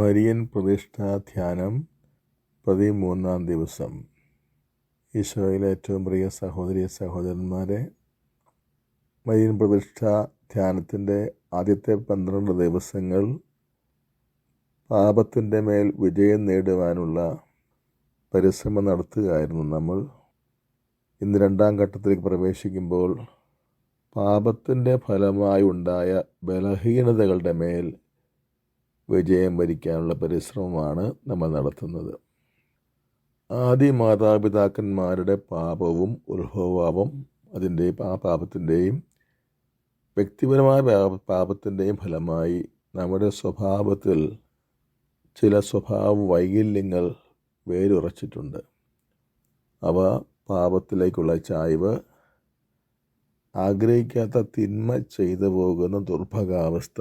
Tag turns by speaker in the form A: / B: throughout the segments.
A: Marian പ്രതിഷ്ഠാ ധ്യാനം 13-ാം ദിവസം. ഈശോയിലെ ഏറ്റവും പ്രിയ സഹോദരി സഹോദരന്മാരെ, മരിയൻ പ്രതിഷ്ഠാ ധ്യാനത്തിൻ്റെ ആദ്യത്തെ 12 ദിവസങ്ങൾ പാപത്തിൻ്റെ മേൽ വിജയം നേടുവാനുള്ള പരിശ്രമം നടത്തുകയായിരുന്നു നമ്മൾ. ഇന്ന് 2ാം ഘട്ടത്തിലേക്ക് പ്രവേശിക്കുമ്പോൾ പാപത്തിൻ്റെ ഫലമായി ഉണ്ടായ ബലഹീനതകളുടെ മേൽ വിജയം വരിക്കാനുള്ള പരിശ്രമമാണ് നമ്മൾ നടത്തുന്നത്. ആദി മാതാപിതാക്കന്മാരുടെ പാപവും ഉത്ഭവവും ആ പാപത്തിൻ്റെയും വ്യക്തിപരമായ പാപത്തിൻ്റെയും ഫലമായി നമ്മുടെ സ്വഭാവത്തിൽ ചില സ്വഭാവ വൈകല്യങ്ങൾ വേരുറച്ചിട്ടുണ്ട്. അവ പാപത്തിലേക്കുള്ള ചായ്വ്, ആഗ്രഹിക്കാത്ത തിന്മ ചെയ്തു പോകുന്ന ദുർഭഗാവസ്ഥ,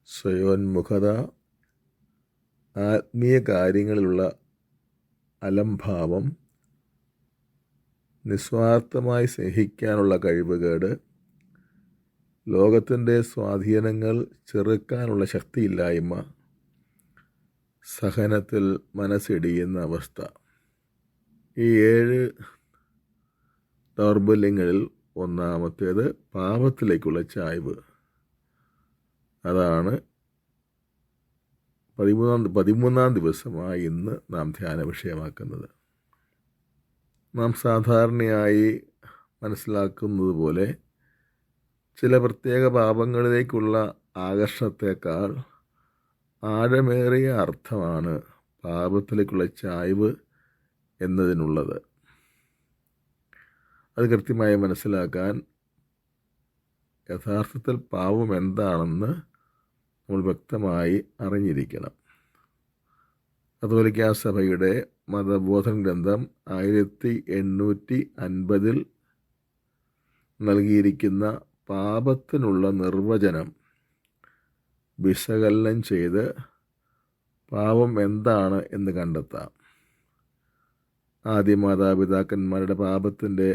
A: സ്വയോന്മുഖത, ആത്മീയ കാര്യങ്ങളിലുള്ള അലംഭാവം, നിസ്വാർത്ഥമായി സ്നേഹിക്കാനുള്ള കഴിവുകേട്, ലോകത്തിൻ്റെ സ്വാധീനങ്ങൾ ചെറുക്കാനുള്ള ശക്തിയില്ലായ്മ, സഹനത്തിൽ മനസ്സിടിയുന്ന അവസ്ഥ. ഈ 7 ദൗർബല്യങ്ങളിൽ ഒന്നാമത്തേത് പാപത്തിലേക്കുള്ള ചായ്വ്. അതാണ് 13-ാം ദിവസമായി ഇന്ന് നാം ധ്യാന വിഷയമാക്കുന്നത്. നാം സാധാരണയായി മനസ്സിലാക്കുന്നത് പോലെ ചില പ്രത്യേക പാപങ്ങളിലേക്കുള്ള ആകർഷണത്തേക്കാൾ ആഴമേറിയ അർത്ഥമാണ് പാപത്തിലേക്കുള്ള ചായ്വ് എന്നതിനുള്ളത്. അത് കൃത്യമായി മനസ്സിലാക്കാൻ യഥാർത്ഥത്തിൽ പാപം എന്താണെന്ന് നമ്മൾ വ്യക്തമായി അറിഞ്ഞിരിക്കണം. കത്തോലിക്കാ സഭയുടെ മതബോധന ഗ്രന്ഥം 1850 നൽകിയിരിക്കുന്ന പാപത്തിനുള്ള നിർവചനം വിശകലനം ചെയ്ത് പാപം എന്താണ് എന്ന് കണ്ടെത്താം. ആദ്യ മാതാപിതാക്കന്മാരുടെ പാപത്തിൻ്റെ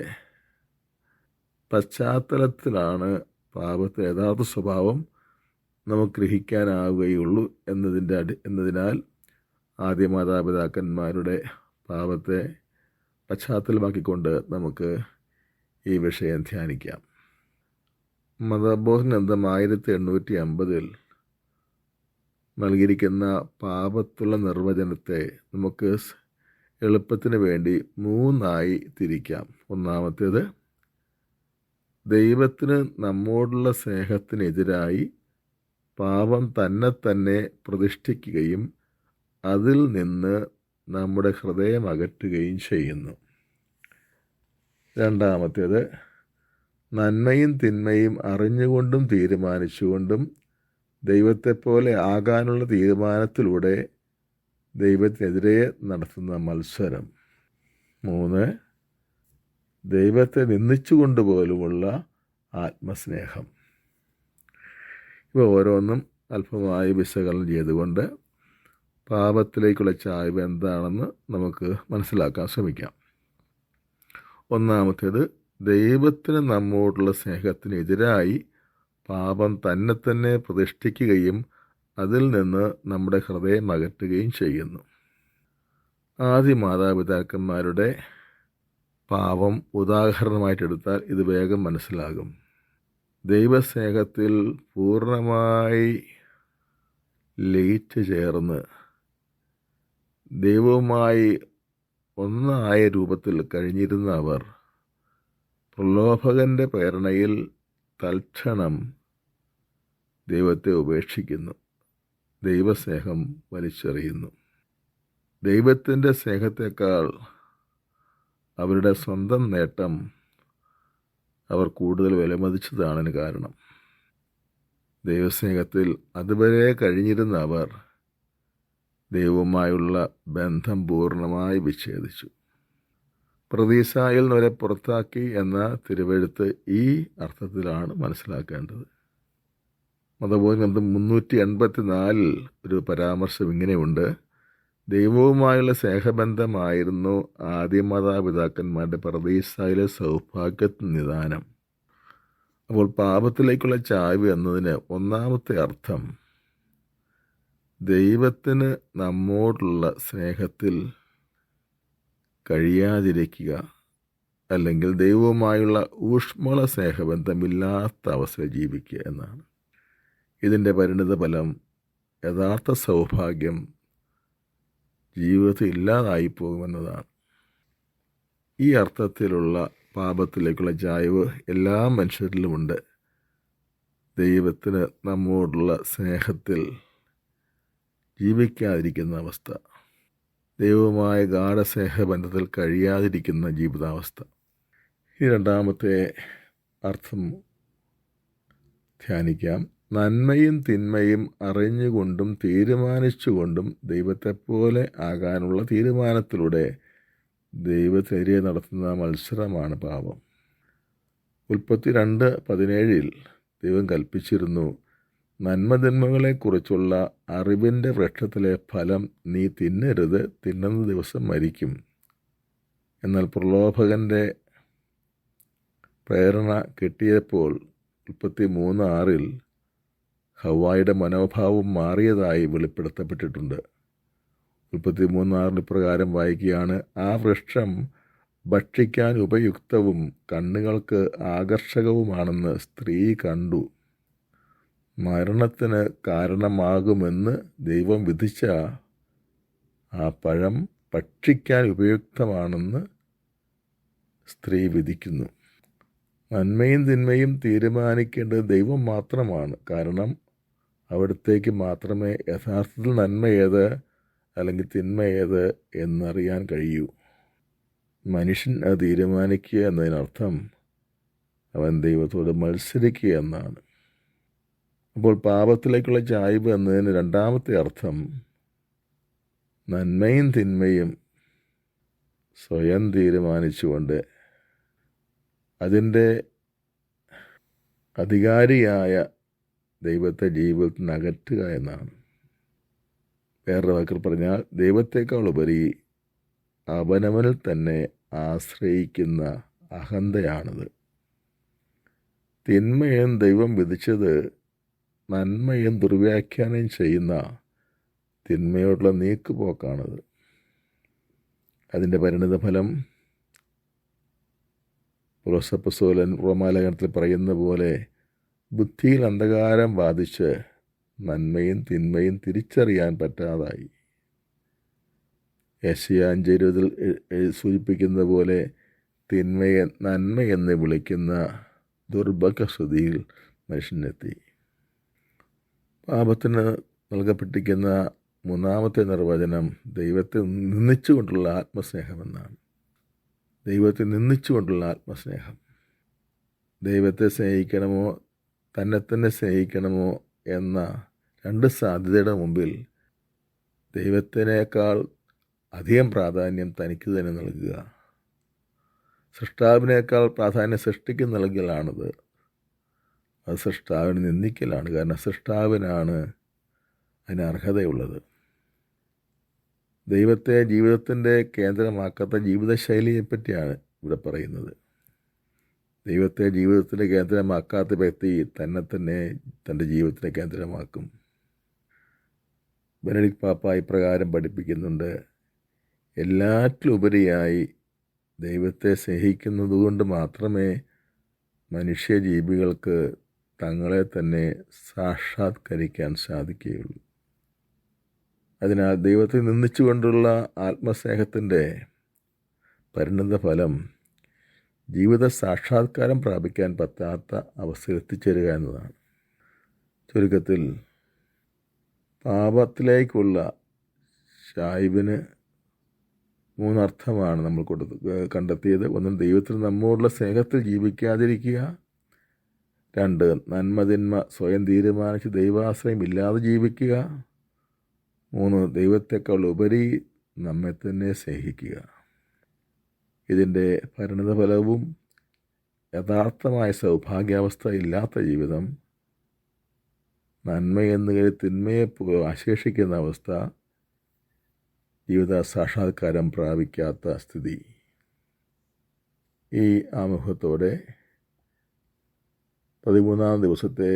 A: പശ്ചാത്തലത്തിലാണ് പാപത്തെ യഥാർത്ഥ സ്വഭാവം നമുക്ക് ഗ്രഹിക്കാനാവുകയുള്ളൂ എന്നതിനാൽ ആദ്യ മാതാപിതാക്കന്മാരുടെ പാപത്തെ പശ്ചാത്തലമാക്കിക്കൊണ്ട് നമുക്ക് ഈ വിഷയം ധ്യാനിക്കാം. മതബോധന ഗ്രന്ഥം 1850 നൽകിയിരിക്കുന്ന പാപത്തുള്ള നിർവചനത്തെ നമുക്ക് എളുപ്പത്തിന് വേണ്ടി 3 തിരിക്കാം. ഒന്നാമത്തേത്, ദൈവത്തിന് നമ്മോടുള്ള സ്നേഹത്തിനെതിരായി പാപം തന്നെ പ്രതിഷ്ഠിക്കുകയും അതിൽ നിന്ന് നമ്മുടെ ഹൃദയം അകറ്റുകയും ചെയ്യുന്നു. രണ്ടാമത്തേത്, നന്മയും തിന്മയും അറിഞ്ഞുകൊണ്ടും തീരുമാനിച്ചുകൊണ്ടും ദൈവത്തെപ്പോലെ ആകാനുള്ള തീരുമാനത്തിലൂടെ ദൈവത്തിനെതിരെ നടത്തുന്ന മത്സരം. 3, ദൈവത്തെ നിന്ദിച്ചുകൊണ്ട് പോലുമുള്ള ആത്മസ്നേഹം. ഇവ ഓരോന്നും അല്പമായി വിശകലനം ചെയ്തുകൊണ്ട് പാപത്തിലേക്കുള്ള ചായ്വ് എന്താണെന്ന് നമുക്ക് മനസ്സിലാക്കാൻ ശ്രമിക്കാം. ഒന്നാമത്തേത്, ദൈവത്തിന് നമ്മോടുള്ള സ്നേഹത്തിനെതിരായി പാപം തന്നെ പ്രതിഷ്ഠിക്കുകയും അതിൽ നിന്ന് നമ്മുടെ ഹൃദയം അകറ്റുകയും ചെയ്യുന്നു. ആദ്യ മാതാപിതാക്കന്മാരുടെ പാപം ഉദാഹരണമായിട്ടെടുത്താൽ ഇത് വേഗം മനസ്സിലാകും. ദൈവസ്നേഹത്തിൽ പൂർണ്ണമായി ലയിച്ചു ചേർന്ന് ദൈവവുമായി ഒന്നായ രൂപത്തിൽ കഴിഞ്ഞിരുന്ന അവർ പ്രലോഭകൻ്റെ പ്രേരണയിൽ തൽക്ഷണം ദൈവത്തെ ഉപേക്ഷിക്കുന്നു, ദൈവസ്നേഹം വലിച്ചെറിയുന്നു. ദൈവത്തിൻ്റെ സ്നേഹത്തേക്കാൾ അവരുടെ സ്വന്തം നേട്ടം അവർ കൂടുതൽ വിലമതിച്ചതാണ് കാരണം. ദൈവസ്നേഹത്തിൽ അതുവരെ കഴിഞ്ഞിരുന്ന അവർ ദൈവവുമായുള്ള ബന്ധം പൂർണ്ണമായി വിച്ഛേദിച്ചു. പ്രതീസായിൽ വരെ പുറത്താക്കി എന്ന തിരുവെഴുത്ത് ഈ അർത്ഥത്തിലാണ് മനസ്സിലാക്കേണ്ടത്. മതബോധന ഗ്രന്ഥം 384 ഒരു പരാമർശം ഇങ്ങനെയുണ്ട്: ദൈവവുമായുള്ള സ്നേഹബന്ധമായിരുന്നു ആദ്യ മാതാപിതാക്കന്മാരുടെ പറുദീസായിലെ സൗഭാഗ്യത്തിന് നിദാനം. അപ്പോൾ പാപത്തിലേക്കുള്ള ചായ്വ് എന്നതിന് ഒന്നാമത്തെ അർത്ഥം ദൈവത്തിന് നമ്മോടുള്ള സ്നേഹത്തിൽ കഴിയാതിരിക്കുക, അല്ലെങ്കിൽ ദൈവവുമായുള്ള ഊഷ്മള സ്നേഹബന്ധമില്ലാത്ത അവസ്ഥയിൽ ജീവിക്കുക എന്നാണ്. ഇതിൻ്റെ പരിണിത ഫലം യഥാർത്ഥ സൗഭാഗ്യം ജീവിതത്തിൽ ഇല്ലാതായി പോകുമെന്നതാണ്. ഈ അർത്ഥത്തിലുള്ള പാപത്തിലേക്കുള്ള ചായ്വ് എല്ലാ മനുഷ്യരിലുമുണ്ട്. ദൈവത്തിന് നമ്മോടുള്ള സ്നേഹത്തിൽ ജീവിക്കാതിരിക്കുന്ന അവസ്ഥ, ദൈവവുമായ ഗാഢസ്നേഹബന്ധത്തിൽ കഴിയാതിരിക്കുന്ന ജീവിതാവസ്ഥ. ഈ രണ്ടാമത്തെ അർത്ഥം ധ്യാനിക്കാം. നന്മയും തിന്മയും അറിഞ്ഞുകൊണ്ടും തീരുമാനിച്ചുകൊണ്ടും ദൈവത്തെപ്പോലെ ആകാനുള്ള തീരുമാനത്തിലൂടെ ദൈവത്തിനെതിരെ നടത്തുന്ന മത്സരമാണ് പാപം. ഉൽപ്പത്തി 2:17 ദൈവം കൽപ്പിച്ചിരുന്നു, നന്മതിന്മകളെക്കുറിച്ചുള്ള അറിവിൻ്റെ വൃക്ഷത്തിലെ ഫലം നീ തിന്നരുത്, തിന്നുന്ന ദിവസം മരിക്കും. എന്നാൽ പ്രലോഭകൻ്റെ പ്രേരണ കിട്ടിയപ്പോൾ ഉൽപ്പത്തി 3:6 ഹവ്വായുടെ മനോഭാവം മാറിയതായി വെളിപ്പെടുത്തപ്പെട്ടിട്ടുണ്ട്. ഉൽപ്പത്തി 3:6 ഇപ്രകാരം വായിക്കുകയാണ്, ആ വൃക്ഷം ഭക്ഷിക്കാൻ ഉപയുക്തവും കണ്ണുകൾക്ക് ആകർഷകവുമാണെന്ന് സ്ത്രീ കണ്ടു. മരണത്തിന് കാരണമാകുമെന്ന് ദൈവം വിധിച്ച ആ പഴം ഭക്ഷിക്കാൻ ഉപയുക്തമാണെന്ന് സ്ത്രീ വിധിക്കുന്നു. നന്മയും തിന്മയും തീരുമാനിക്കേണ്ടത് ദൈവം മാത്രമാണ്. കാരണം അവിടത്തേക്ക് മാത്രമേ യഥാർത്ഥത്തിൽ നന്മ ഏത് അല്ലെങ്കിൽ തിന്മ ഏത് എന്നറിയാൻ കഴിയൂ. മനുഷ്യൻ അത് തീരുമാനിക്കുക എന്നതിനർത്ഥം അവൻ ദൈവത്തോട് മത്സരിക്കുക എന്നാണ്. അപ്പോൾ പാപത്തിലേക്കുള്ള ചായ്വ് എന്നതിന് രണ്ടാമത്തെ അർത്ഥം നന്മയും തിന്മയും സ്വയം തീരുമാനിച്ചുകൊണ്ട് അതിൻ്റെ അധികാരിയായ ദൈവത്തെ ജീവിതത്തിൽ നിന്ന് അകറ്റുക എന്നാണ്. വേറൊരു വാക്കിൽ പറഞ്ഞാൽ ദൈവത്തേക്കാൾ ഉപരി അവനവനിൽ തന്നെ ആശ്രയിക്കുന്ന അഹന്തയാണിത്. തിന്മയും ദൈവം വിധിച്ചത് നന്മയും ദുർവ്യാഖ്യാനം ചെയ്യുന്ന തിന്മയോടുള്ള നീക്കുപോക്കാണിത്. അതിൻ്റെ പരിണിത ഫലം പൗലോസപ്പോസ്തലൻ റോമാലേഖനത്തിൽ പറയുന്ന പോലെ ബുദ്ധിയിൽ അന്ധകാരം ബാധിച്ച് നന്മയും തിന്മയും തിരിച്ചറിയാൻ പറ്റാതായി. യെശയ്യാ 5:20 സൂചിപ്പിക്കുന്ന പോലെ തിന്മയെ നന്മയെന്ന് വിളിക്കുന്ന ദുർഭഗസ്ഥിതിയിൽ മനുഷ്യനെത്തി. പാപത്തിന് നൽകപ്പെട്ടിരിക്കുന്ന മൂന്നാമത്തെ നിർവചനം ദൈവത്തെ നിന്ദിച്ചുകൊണ്ടുള്ള ആത്മസ്നേഹമെന്നാണ്. ദൈവത്തെ നിന്ദിച്ചുകൊണ്ടുള്ള ആത്മസ്നേഹം. ദൈവത്തെ സ്നേഹിക്കണമോ തന്നെ തന്നെ സ്നേഹിക്കണമോ എന്ന രണ്ട് സാധ്യതയുടെ മുമ്പിൽ ദൈവത്തിനേക്കാൾ അധികം പ്രാധാന്യം തനിക്ക് തന്നെ നൽകുക, സൃഷ്ടാവിനേക്കാൾ പ്രാധാന്യം സൃഷ്ടിക്ക് നൽകലാണത്. അത് സൃഷ്ടാവിനെ നിന്ദിക്കലാണ്. കാരണം സൃഷ്ടാവിനാണ് അതിന് അർഹതയുള്ളത്. ദൈവത്തെ ജീവിതത്തിൻ്റെ കേന്ദ്രമാക്കാത്ത ജീവിതശൈലിയെപ്പറ്റിയാണ് ഇവിടെ പറയുന്നത്. ദൈവത്തെ ജീവിതത്തിൻ്റെ കേന്ദ്രമാക്കാത്ത വ്യക്തി തന്നെ തൻ്റെ ജീവിതത്തിൻ്റെ കേന്ദ്രമാക്കും. ബെനഡിക്ട് പാപ്പ ഇപ്രകാരം പഠിപ്പിക്കുന്നുണ്ട്, എല്ലാറ്റിലുപരിയായി ദൈവത്തെ സ്നേഹിക്കുന്നതുകൊണ്ട് മാത്രമേ മനുഷ്യജീവികൾക്ക് തങ്ങളെ തന്നെ സാക്ഷാത്കരിക്കാൻ സാധിക്കുകയുള്ളൂ. അതിനാൽ ദൈവത്തെ നിന്ദിച്ചുകൊണ്ടുള്ള ആത്മസ്നേഹത്തിൻ്റെ പരിണിത ഫലം ജീവിത സാക്ഷാത്കാരം പ്രാപിക്കാൻ പറ്റാത്ത അവസ്ഥയിൽ എത്തിച്ചേരുക എന്നതാണ്. ചുരുക്കത്തിൽ പാപത്തിലേക്കുള്ള ചായ്വിന് മൂന്നർത്ഥമാണ് നമ്മൾ കണ്ടെത്തിയത്. ഒന്ന്, ദൈവത്തിന് നമ്മോടുള്ള സ്നേഹത്തിൽ ജീവിക്കാതിരിക്കുക. രണ്ട്, നന്മതിന്മ സ്വയം തീരുമാനിച്ച് ദൈവാശ്രയം ഇല്ലാതെ ജീവിക്കുക. മൂന്ന്, ദൈവത്തെക്കാൾ ഉപരി നമ്മെ തന്നെ സ്നേഹിക്കുക. ഇതിൻ്റെ പരിണിതഫലവും യഥാർത്ഥമായ സൗഭാഗ്യാവസ്ഥ ഇല്ലാത്ത ജീവിതം, നന്മയെന്ന് കരുതി തിന്മയെ ആശേഷിക്കുന്ന അവസ്ഥ, ജീവിത സാക്ഷാത്കാരം പ്രാപിക്കാത്ത സ്ഥിതി. ഈ ആമുഖത്തോടെ 13-ാം ദിവസത്തെ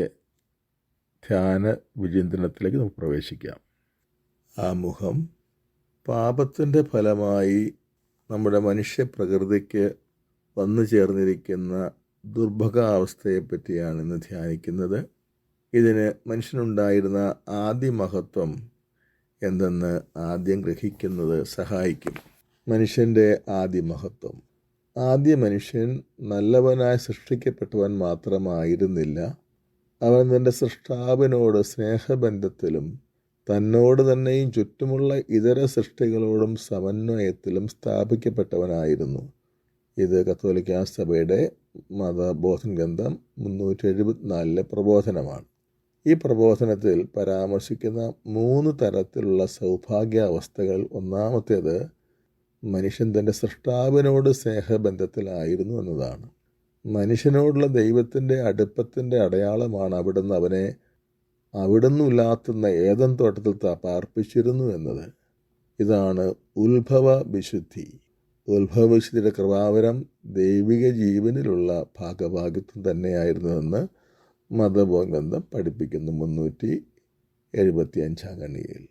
A: ധ്യാന വിചിന്തനത്തിലേക്ക് നമുക്ക് പ്രവേശിക്കാം. ആമുഖം. പാപത്തിൻ്റെ ഫലമായി നമ്മുടെ മനുഷ്യപ്രകൃതിക്ക് വന്നു ചേർന്നിരിക്കുന്ന ദുർഭഗാവസ്ഥയെപ്പറ്റിയാണ് ഇന്ന് ധ്യാനിക്കുന്നത്. ഇതിന് മനുഷ്യനുണ്ടായിരുന്ന ആദ്യ മഹത്വം എന്തെന്ന് ആദ്യം ഗ്രഹിക്കുന്നത് സഹായിക്കും. മനുഷ്യൻ്റെ ആദ്യ മഹത്വം. ആദ്യ മനുഷ്യൻ നല്ലവനായി സൃഷ്ടിക്കപ്പെട്ടവൻ മാത്രമായിരുന്നില്ല. അവൻ തൻ്റെ സൃഷ്ടാവിനോട് സ്നേഹബന്ധത്തിലും തന്നോട് തന്നെയും ചുറ്റുമുള്ള ഇതര സൃഷ്ടികളോടും സമന്വയത്തിലും സ്ഥാപിക്കപ്പെട്ടവനായിരുന്നു. ഇത് കത്തോലിക്കാ സഭയുടെ മതബോധന ഗ്രന്ഥം 374 പ്രബോധനമാണ്. ഈ പ്രബോധനത്തിൽ പരാമർശിക്കുന്ന 3 തരത്തിലുള്ള സൗഭാഗ്യാവസ്ഥകൾ. ഒന്നാമത്തേത്, മനുഷ്യൻ തൻ്റെ സൃഷ്ടാവിനോട് സ്നേഹബന്ധത്തിലായിരുന്നു എന്നതാണ്. മനുഷ്യനോടുള്ള ദൈവത്തിൻ്റെ അടുപ്പത്തിൻ്റെ അടയാളമാണ് അവനെ അവിടുന്നില്ലാത്തുന്ന ഏദൻ തോട്ടത്തിൽ പാർപ്പിച്ചിരുന്നു എന്നത്. ഇതാണ് ഉത്ഭവ വിശുദ്ധി. ഉത്ഭവ വിശുദ്ധിയുടെ കൃപാവരം ദൈവിക ജീവനിലുള്ള ഭാഗഭാഗിത്വം തന്നെയായിരുന്നുവെന്ന് മതബോധന ഗ്രന്ഥം പഠിപ്പിക്കുന്നു. 375 ഖണ്ഡികയിൽ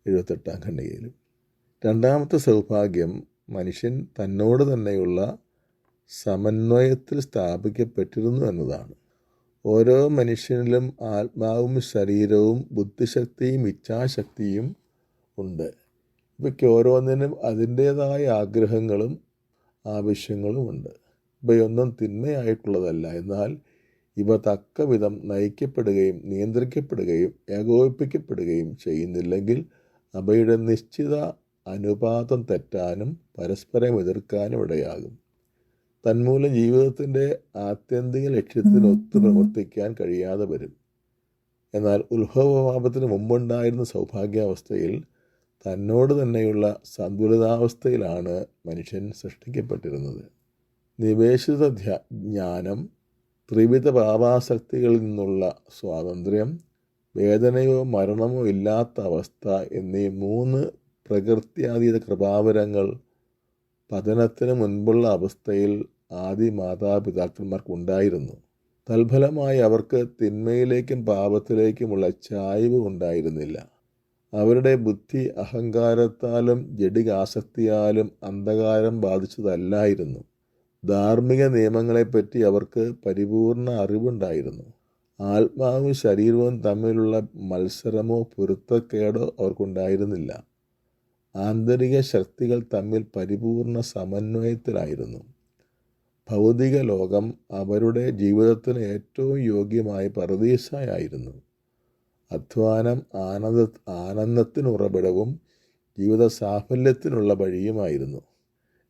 A: 78 ഖണ്ഡികയിലും. രണ്ടാമത്തെ സൗഭാഗ്യം, മനുഷ്യൻ തന്നോട് തന്നെയുള്ള സമന്വയത്തിൽ സ്ഥാപിക്കപ്പെട്ടിരുന്നു എന്നതാണ്. ഓരോ മനുഷ്യനിലും ആത്മാവും ശരീരവും ബുദ്ധിശക്തിയും ഇച്ഛാശക്തിയും ഉണ്ട്. ഇവയ്ക്ക് ഓരോന്നിനും അതിൻ്റേതായ ആഗ്രഹങ്ങളും ആവശ്യങ്ങളും ഉണ്ട്. ഇവയൊന്നും തിന്മയായിട്ടുള്ളതല്ല. എന്നാൽ ഇവ തക്കവിധം നയിക്കപ്പെടുകയും നിയന്ത്രിക്കപ്പെടുകയും ഏകോപിപ്പിക്കപ്പെടുകയും ചെയ്യുന്നില്ലെങ്കിൽ അവയുടെ നിശ്ചിത അനുപാതം തെറ്റാനും പരസ്പരം എതിർക്കാനും ഇടയാകും. തന്മൂലം ജീവിതത്തിൻ്റെ ആത്യന്തിക ലക്ഷ്യത്തിനൊത്ത് പ്രവർത്തിക്കാൻ കഴിയാതെ വരും. എന്നാൽ ഉത്ഭവപാപത്തിന് മുമ്പുണ്ടായിരുന്ന സൗഭാഗ്യാവസ്ഥയിൽ തന്നോട് തന്നെയുള്ള സന്തുലിതാവസ്ഥയിലാണ് മനുഷ്യൻ സൃഷ്ടിക്കപ്പെട്ടിരുന്നത്. നിവേശിത ജ്ഞാനം, ത്രിവിധ പാപാസക്തികളിൽ നിന്നുള്ള സ്വാതന്ത്ര്യം, വേദനയോ മരണമോ ഇല്ലാത്ത അവസ്ഥ എന്നീ 3 പ്രകൃത്യാതീത കൃപാവരങ്ങൾ പതനത്തിന് മുൻപുള്ള അവസ്ഥയിൽ ആദി മാതാപിതാക്കന്മാർക്കുണ്ടായിരുന്നു. തൽഫലമായി അവർക്ക് തിന്മയിലേക്കും പാപത്തിലേക്കുമുള്ള ചായ്വ് ഉണ്ടായിരുന്നില്ല. അവരുടെ ബുദ്ധി അഹങ്കാരത്താലും ജഡികാസക്തിയാലും അന്ധകാരം ബാധിച്ചതല്ലായിരുന്നു. ധാർമ്മിക നിയമങ്ങളെപ്പറ്റി അവർക്ക് പരിപൂർണ അറിവുണ്ടായിരുന്നു. ആത്മാവും ശരീരവും തമ്മിലുള്ള മത്സരമോ പൊരുത്തക്കേടോ അവർക്കുണ്ടായിരുന്നില്ല. ആന്തരിക ശക്തികൾ തമ്മിൽ പരിപൂർണ സമന്വയത്തിലായിരുന്നു. ഭൗതിക ലോകം അവരുടെ ജീവിതത്തിന് ഏറ്റവും യോഗ്യമായ പറുദീസയായിരുന്നു. അധ്വാനം ആനന്ദത്തിനുറവിടവും ജീവിത സാഫല്യത്തിനുള്ള വഴിയുമായിരുന്നു.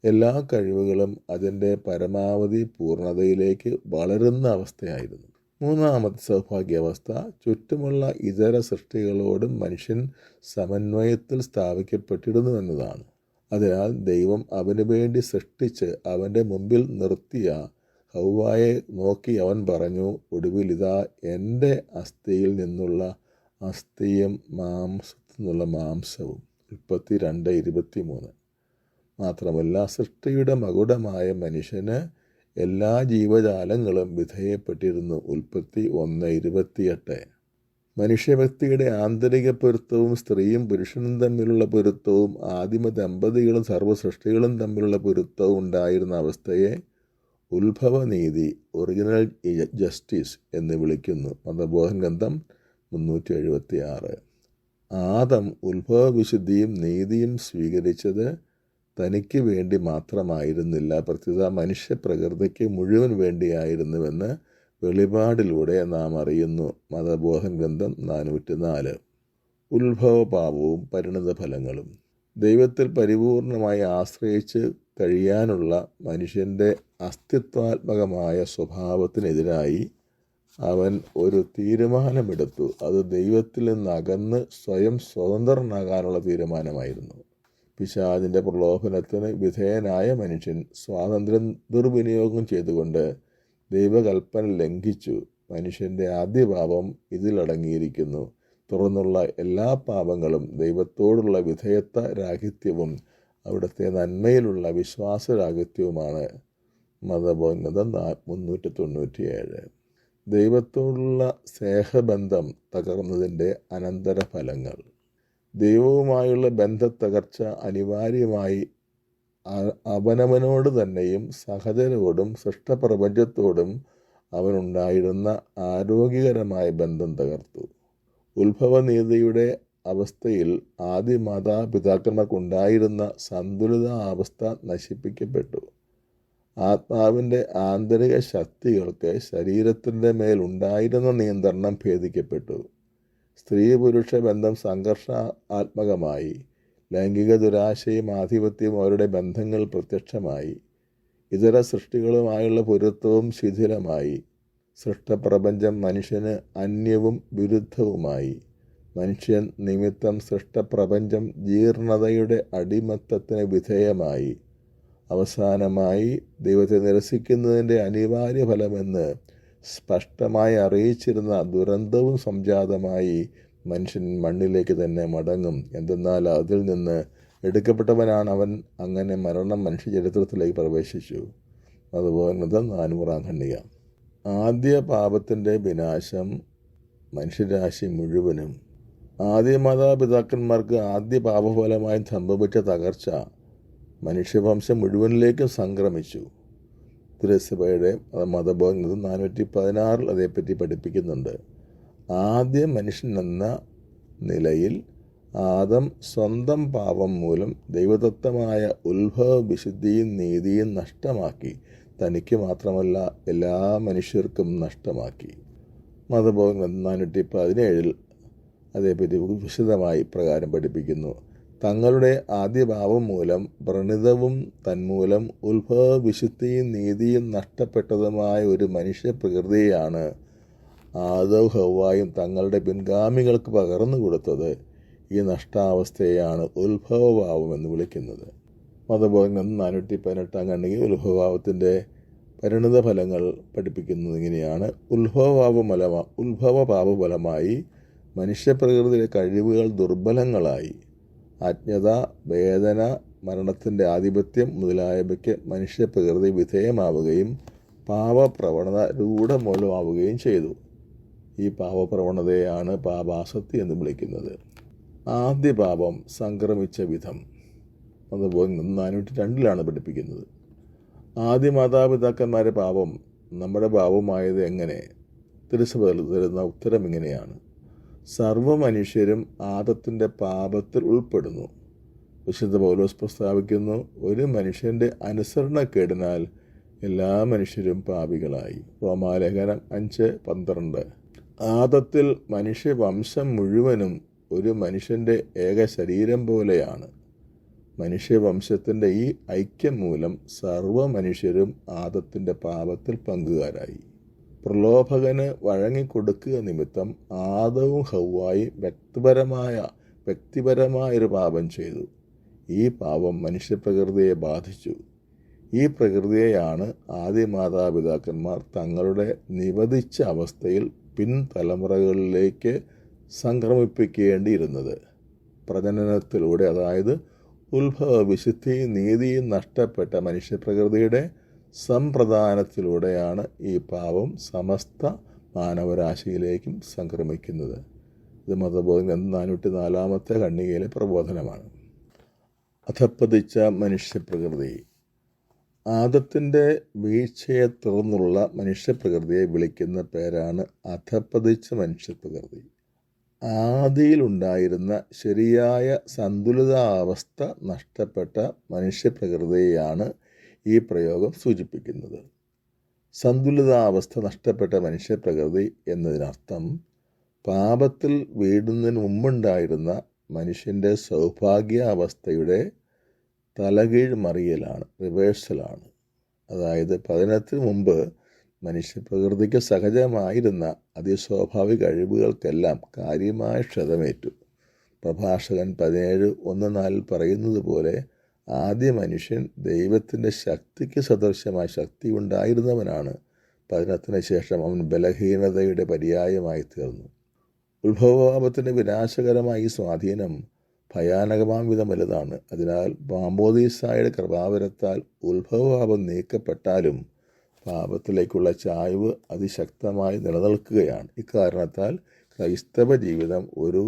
A: എല്ലാ കഴിവുകളും അതിൻ്റെ പരമാവധി പൂർണ്ണതയിലേക്ക് വളരുന്ന അവസ്ഥയായിരുന്നു. മൂന്നാമത്തെ സൗഭാഗ്യാവസ്ഥ, ചുറ്റുമുള്ള ഇതര സൃഷ്ടികളോടും മനുഷ്യൻ സമന്വയത്തിൽ സ്ഥാപിക്കപ്പെട്ടിരുന്നു എന്നതാണ്. അതിനാൽ ദൈവം അവന് വേണ്ടി സൃഷ്ടിച്ച് അവൻ്റെ മുമ്പിൽ നിർത്തിയ ഹൗവായെ നോക്കി അവൻ പറഞ്ഞു, ഒടുവിൽ ഇതാ എൻ്റെ അസ്ഥിയിൽ നിന്നുള്ള അസ്ഥിയും മാംസത്തിൽ നിന്നുള്ള മാംസവും. ഉൽപ്പത്തി 2:23. മാത്രമല്ല, സൃഷ്ടിയുടെ മകുടമായ മനുഷ്യന് എല്ലാ ജീവജാലങ്ങളും വിധേയപ്പെട്ടിരുന്നു. ഉൽപ്പത്തി 1:28. മനുഷ്യവ്യക്തിയുടെ ആന്തരിക പൊരുത്തവും സ്ത്രീയും പുരുഷനും തമ്മിലുള്ള പൊരുത്തവും ആദിമ ദമ്പതികളും സർവ്വസൃഷ്ടികളും തമ്മിലുള്ള പൊരുത്തവും ഉണ്ടായിരുന്ന അവസ്ഥയെ ഉത്ഭവനീതി, ഒറിജിനൽ ജസ്റ്റിസ് എന്ന് വിളിക്കുന്നു. മതബോധന ഗ്രന്ഥം 376. ആദം ഉത്ഭവവിശുദ്ധിയും നീതിയും സ്വീകരിച്ചത് തനിക്ക് വേണ്ടി മാത്രമായിരുന്നില്ല, പ്രത്യുത മനുഷ്യപ്രകൃതിക്ക് മുഴുവൻ വേണ്ടിയായിരുന്നുവെന്ന് വെളിപാടിലൂടെ നാം അറിയുന്നു. മതബോധന ഗ്രന്ഥം 404. ഉത്ഭവപാപവും പരിണിത ഫലങ്ങളും. ദൈവത്തിൽ പരിപൂർണമായി ആശ്രയിച്ച് കഴിയാനുള്ള മനുഷ്യൻ്റെ അസ്തിത്വാത്മകമായ സ്വഭാവത്തിനെതിരായി അവൻ ഒരു തീരുമാനമെടുത്തു. അത് ദൈവത്തിൽ നിന്നകന്ന് സ്വയം സ്വതന്ത്രനാകാനുള്ള തീരുമാനമായിരുന്നു. പിശാചിൻ്റെ പ്രലോഭനത്തിന് വിധേയനായ മനുഷ്യൻ സ്വാതന്ത്ര്യം ദുർവിനിയോഗം ചെയ്തുകൊണ്ട് ദൈവകൽപ്പന ലംഘിച്ചു. മനുഷ്യൻ്റെ ആദ്യ പാപം ഇതിലടങ്ങിയിരിക്കുന്നു. തുടർന്നുള്ള എല്ലാ പാപങ്ങളും ദൈവത്തോടുള്ള വിധേയത്വ രാഹിത്യവും അവിടുത്തെ നന്മയിലുള്ള വിശ്വാസരാഹിത്യവുമാണ്. മതബോധന 397. ദൈവത്തോടുള്ള സ്നേഹബന്ധം തകർന്നതിൻ്റെ അനന്തരഫലങ്ങൾ. ദൈവവുമായുള്ള ബന്ധത്തകർച്ച അനിവാര്യമായി അവനവനോട് തന്നെയും സഹചരോടും സൃഷ്ടപ്രപഞ്ചത്തോടും അവനുണ്ടായിരുന്ന ആരോഗ്യകരമായ ബന്ധം തകർത്തു. ഉത്ഭവനീതിയുടെ അവസ്ഥയിൽ ആദ്യ മാതാപിതാക്കന്മാർക്കുണ്ടായിരുന്ന സന്തുലിതാവസ്ഥ നശിപ്പിക്കപ്പെട്ടു. ആത്മാവിൻ്റെ ആന്തരിക ശക്തികൾക്ക് ശരീരത്തിൻ്റെ മേലുണ്ടായിരുന്ന നിയന്ത്രണം ഭേദിക്കപ്പെട്ടു. സ്ത്രീ പുരുഷ ബന്ധം സംഘർഷാത്മകമായി. ലൈംഗിക ദുരാശയും ആധിപത്യവും അവരുടെ ബന്ധങ്ങൾ പ്രത്യക്ഷമായി. ഇതര സൃഷ്ടികളുമായുള്ള പൊരുത്തവും ശിഥിലമായി. സൃഷ്ടപ്രപഞ്ചം മനുഷ്യന് അന്യവും വിരുദ്ധവുമായി. മനുഷ്യൻ നിമിത്തം സൃഷ്ടപ്രപഞ്ചം ജീർണതയുടെ അടിമത്തത്തിന് വിധേയമായി. അവസാനമായി ദൈവത്തെ നിരസിക്കുന്നതിൻ്റെ അനിവാര്യ ഫലമെന്ന് സ്പഷ്ടമായി അറിയിച്ചിരുന്ന ദുരന്തവും സംജാതമായി. മനുഷ്യൻ മണ്ണിലേക്ക് തന്നെ മടങ്ങും. എന്തെന്നാൽ അതിൽ നിന്ന് എടുക്കപ്പെട്ടവനാണ് അവൻ. അങ്ങനെ മരണം മനുഷ്യചരിത്രത്തിലേക്ക് പ്രവേശിച്ചു. അതുപോലെ 400-ാം ഖണ്ഡിക. ആദ്യ പാപത്തിൻ്റെ വിനാശം മനുഷ്യരാശി മുഴുവനും. ആദ്യ മാതാപിതാക്കന്മാർക്ക് ആദ്യ പാപഫലമായി സംഭവിച്ച തകർച്ച മനുഷ്യവംശം മുഴുവനിലേക്കും സംക്രമിച്ചു. തിരുസഭയുടെ മതബോധം 416 അതേപ്പറ്റി പഠിപ്പിക്കുന്നുണ്ട്. ആദ്യ മനുഷ്യൻ എന്ന നിലയിൽ ആദം സ്വന്തം പാപം മൂലം ദൈവദത്തമായ ഉത്ഭവ വിശുദ്ധിയും നീതിയും നഷ്ടമാക്കി. തനിക്ക് മാത്രമല്ല എല്ലാ മനുഷ്യർക്കും നഷ്ടമാക്കി. മതബോധം 417 അതേപ്പറ്റി വിശദമായി പ്രകാരം പഠിപ്പിക്കുന്നു. തങ്ങളുടെ ആദ്യ പാപം മൂലം വ്രണിതവും തന്മൂലം ഉത്ഭവ വിശുദ്ധിയും നീതിയും നഷ്ടപ്പെട്ടതുമായ ഒരു മനുഷ്യ പ്രകൃതിയാണ് ആദവും ഹവ്വായും തങ്ങളുടെ പിൻഗാമികൾക്ക് പകർന്നു കൊടുത്തത്. ഈ നഷ്ടാവസ്ഥയെയാണ് ഉത്ഭവഭാവം എന്ന് വിളിക്കുന്നത്. മതബോധം 418-ാം ഖണ്ഡിക ഉത്ഭവഭാവത്തിൻ്റെ പരിണിത ഫലങ്ങൾ പഠിപ്പിക്കുന്നത് ഇങ്ങനെയാണ്. ഉത്ഭവപാപഫലമായി മനുഷ്യപ്രകൃതിയിലെ കഴിവുകൾ ദുർബലങ്ങളായി. അജ്ഞത, വേദന, മരണത്തിൻ്റെ ആധിപത്യം മുതലായവയ്ക്ക് മനുഷ്യപ്രകൃതി വിധേയമാവുകയും പാപപ്രവണത രൂഢമൂലമാവുകയും ചെയ്തു. ഈ പാപപ്രവണതയാണ് പാപാസക്തി എന്ന് വിളിക്കുന്നത്. ആദ്യ പാപം സംക്രമിച്ച വിധം അതുപോലെ 402-ലാണ് പഠിപ്പിക്കുന്നത്. ആദ്യ മാതാപിതാക്കന്മാരുടെ പാപം നമ്മുടെ പാപമായത് എങ്ങനെ? തിരുസഭ തരുന്ന ഉത്തരം ഇങ്ങനെയാണ്. സർവ്വ മനുഷ്യരും ആദത്തിൻ്റെ പാപത്തിൽ ഉൾപ്പെടുന്നു. വിശുദ്ധ പൗലോസ് പ്രസ്താവിക്കുന്നു, ഒരു മനുഷ്യൻ്റെ അനുസരണക്കേടിനാൽ എല്ലാ മനുഷ്യരും പാപികളായി. റോമാലേഖനം 5:12. ആദത്തിൽ മനുഷ്യവംശം മുഴുവനും ഒരു മനുഷ്യൻ്റെ ഏക ശരീരം പോലെയാണ്. മനുഷ്യവംശത്തിൻ്റെ ഈ ഐക്യം മൂലം സർവ്വ മനുഷ്യരും ആദത്തിൻ്റെ പാപത്തിൽ പങ്കുകാരായി. പ്രലോഭകന് വഴങ്ങിക്കൊടുക്കുക നിമിത്തം ആദവും ഹവ്വായും വ്യക്തിപരമായൊരു പാപം ചെയ്തു. ഈ പാപം മനുഷ്യപ്രകൃതിയെ ബാധിച്ചു. ഈ പ്രകൃതിയെയാണ് ആദ്യ മാതാപിതാക്കന്മാർ തങ്ങളുടെ നിവധിച്ച അവസ്ഥയിൽ പിൻതലമുറകളിലേക്ക് സംക്രമിപ്പിക്കേണ്ടിയിരുന്നത്. പ്രജനനത്തിലൂടെ, അതായത് ഉത്ഭവ വിശുദ്ധിയും നീതിയും നഷ്ടപ്പെട്ട മനുഷ്യപ്രകൃതിയുടെ സമ്പ്രദാനത്തിലൂടെയാണ് ഈ പാപം സമസ്ത മാനവരാശിയിലേക്കും സംക്രമിക്കുന്നത്. ഇത് മതബോധം 404-ാമത്തെ ഖണ്ഡികയിലെ പ്രബോധനമാണ്. അധപ്പതിച്ച മനുഷ്യപ്രകൃതി. ആദത്തിൻ്റെ വീഴ്ചയെ തുടർന്നുള്ള മനുഷ്യപ്രകൃതിയെ വിളിക്കുന്ന പേരാണ് അധപ്പതിച്ച മനുഷ്യപ്രകൃതി. ആദിയിലുണ്ടായിരുന്ന ശരിയായ സന്തുലിതാവസ്ഥ നഷ്ടപ്പെട്ട മനുഷ്യപ്രകൃതിയെയാണ് ഈ പ്രയോഗം സൂചിപ്പിക്കുന്നത്. സന്തുലിതാവസ്ഥ നഷ്ടപ്പെട്ട മനുഷ്യപ്രകൃതി എന്നതിനർത്ഥം പാപത്തിൽ വീഴുന്നതിന് മുമ്പുണ്ടായിരുന്ന മനുഷ്യൻ്റെ സൗഭാഗ്യാവസ്ഥയുടെ തലകീഴ് മറിയലാണ്, റിവേഴ്സലാണ്. അതായത് പതനത്തിന് മുമ്പ് മനുഷ്യപ്രകൃതിക്ക് സഹജമായിരുന്ന അതിസ്വാഭാവിക കഴിവുകൾക്കെല്ലാം കാര്യമായ ക്ഷതമേറ്റു. പ്രഭാഷകൻ 17:1-4 പറയുന്നത് പോലെ ആദ്യ മനുഷ്യൻ ദൈവത്തിൻ്റെ ശക്തിക്ക് സദൃശമായ ശക്തി ഉണ്ടായിരുന്നവനാണ്. പതനത്തിന് ശേഷം അവൻ ബലഹീനതയുടെ പര്യായമായി തീർന്നു. ഉത്ഭവപാപത്തിൻ്റെ വിനാശകരമായ ഈ സ്വാധീനം ഭയാനകമാം വിധം വലുതാണ്. അതിനാൽ മാമോദീസായുടെ കൃപാവരത്താൽ ഉത്ഭവപാപം നീക്കപ്പെട്ടാലും പാപത്തിലേക്കുള്ള ചായ്വ് അതിശക്തമായി നിലനിൽക്കുകയാണ്. ഇക്കാരണത്താൽ ക്രൈസ്തവ ജീവിതം ഒരു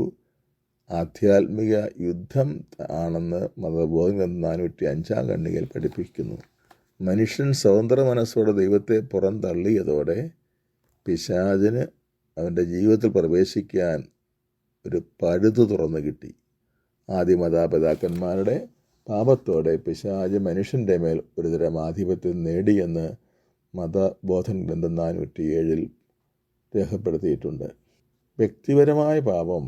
A: ആധ്യാത്മിക യുദ്ധം ആണെന്ന് മതബോധം 405 ഖണ്ഡികയിൽ പഠിപ്പിക്കുന്നു. മനുഷ്യൻ സ്വതന്ത്ര മനസ്സോടെ ദൈവത്തെ പുറന്തള്ളിയതോടെ പിശാചിന് അവൻ്റെ ജീവിതത്തിൽ പ്രവേശിക്കാൻ ഒരു പഴുത് തുറന്നു കിട്ടി. ആദിമാതാപിതാക്കന്മാരുടെ പാപത്തോടെ പിശാച് മനുഷ്യൻ്റെ മേൽ ഒരുതരം ആധിപത്യം നേടിയെന്ന് മതബോധൻ ഗ്രന്ഥം 407 രേഖപ്പെടുത്തിയിട്ടുണ്ട്. വ്യക്തിപരമായ പാപം